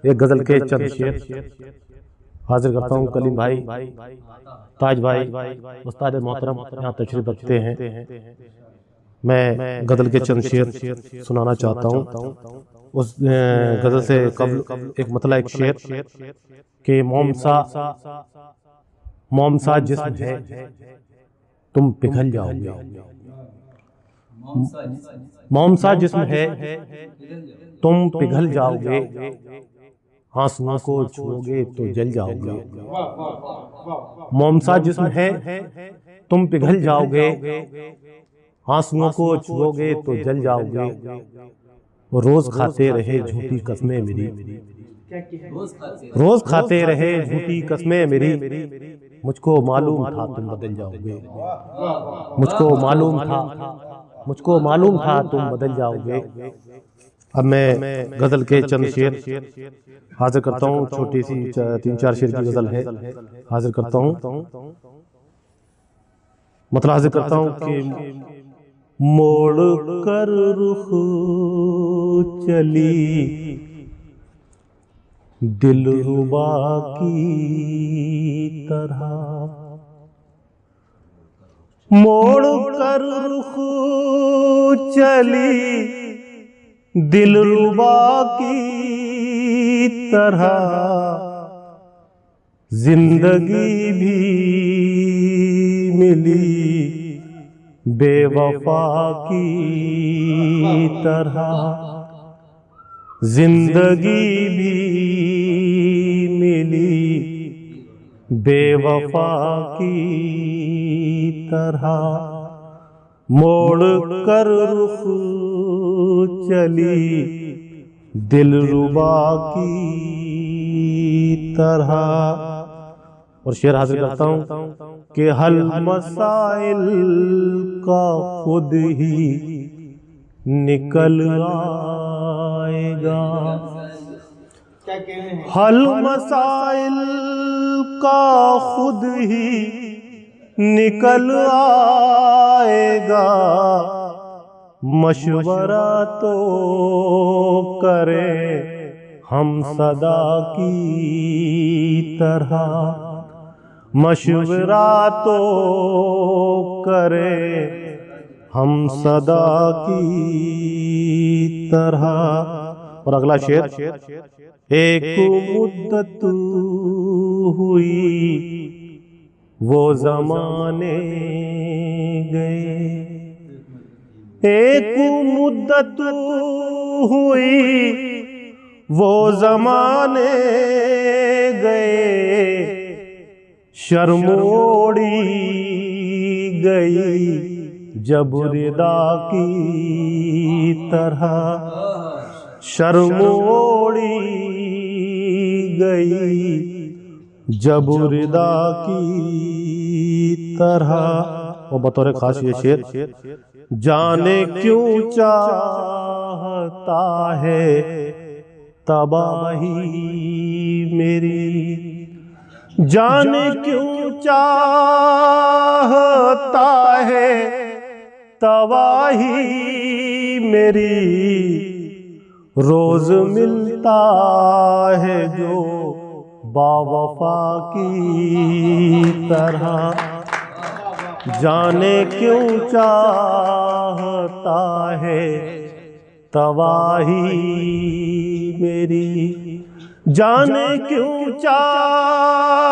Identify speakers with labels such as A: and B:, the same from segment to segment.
A: एक गजल के चंद शेर हाजिर करता हूँ। कलीम भाई, ताज भाई, उस्ताद मोहतरम यहाँ तशरीफ रखते हैं। मैं गजल के चंद शेर सुनाना चाहता हूँ। उस गजल से कबल एक मतलब एक शेर कि मोमसा जिस्म है तुम पिघल जाओगे। मोमसा जिस्म है तुम पिघल जाओगे, आंसुओं को छुओगे तो जल जाओगे। मोमसा जिस्म है तुम पिघल जाओगे, आंसुओं को छुओगे तो जल जाओगे। रोज खाते रहे झूठी कस्में मेरी, रोज खाते रहे झूठी कस्में मेरी। मुझको मालूम था तुम बदल जाओगे, मुझको मालूम था तुम बदल जाओगे। अब मैं गजल के चंद शेर हाजिर करता हूँ। छोटी सी 3-4 शेर की गजल है, हाजिर करता हूँ। मतलब हाजिर करता हूँ कि मोड़ कर रुख चली दिलरुबा की तरह, मोड़ कर रुख चली दिलरुबा की तरह। जिंदगी भी मिली बेवफा की तरह, जिंदगी भी मिली बेवफा की तरह। मोड़ कर रुख चली दिलरुबा की तरह। और शेर हाजिर करता हूँ कि हल मसाइल का खुद ही निकल आएगा, हल मसाइल का खुद ही निकल आएगा। मशवरा तो करें हम सदा की तरह, मशवरा तो करें हम सदा की तरह। और अगला शेर, एक मुद्दत हुई वो जमाने गए, एक मुद्दत हुई वो जमाने गए। शर्मोड़ी गई जब रिदा की तरह, शर्मोड़ी गई जब रिदा की तरह। और बतौर खास ये शेर, जाने क्यों चाहता है तबाही मेरी, जाने क्यों चाहता है तबाही मेरी। रोज मिलता है जो बावफा की तरह, जाने क्यों चाहता है तबाही मेरी, जाने क्यों चाहता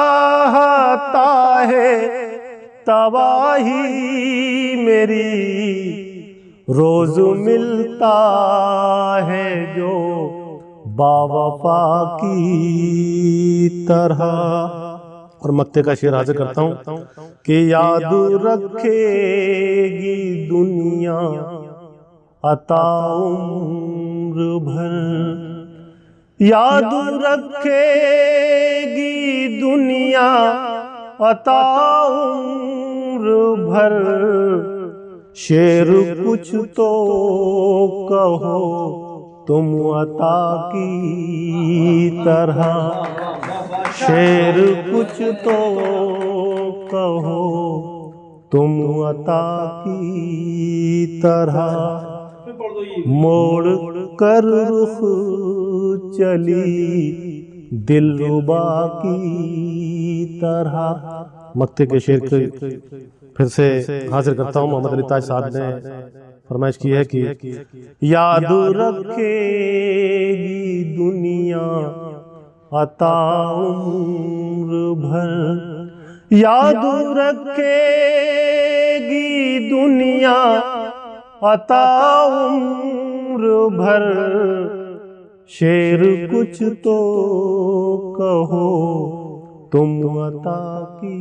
A: है तबाही मेरी। रोज मिलता है जो बावफा की तरह। और मक्ते का शेर हाजिर करता हूँ कि याद रखेगी दुनिया अता उम्र भर, याद रखेगी दुनिया अता उम्र भर। शेर कुछ तो कहो तुम अता की तरह, शेर कुछ तो कहो तुम अता की तरह। मोड़ कर रुख चली दिलरुबा की तरह। मक्ते के शेर के फिर से हाजिर करता हूँ। मोहम्मद अली ताज साहब ने फरमाइश की है कि याद रखेगी दुनिया अता उम्र भर, याद रखेगी दुनिया अता उम्र भर, शेर कुछ तो कहो तुम अता की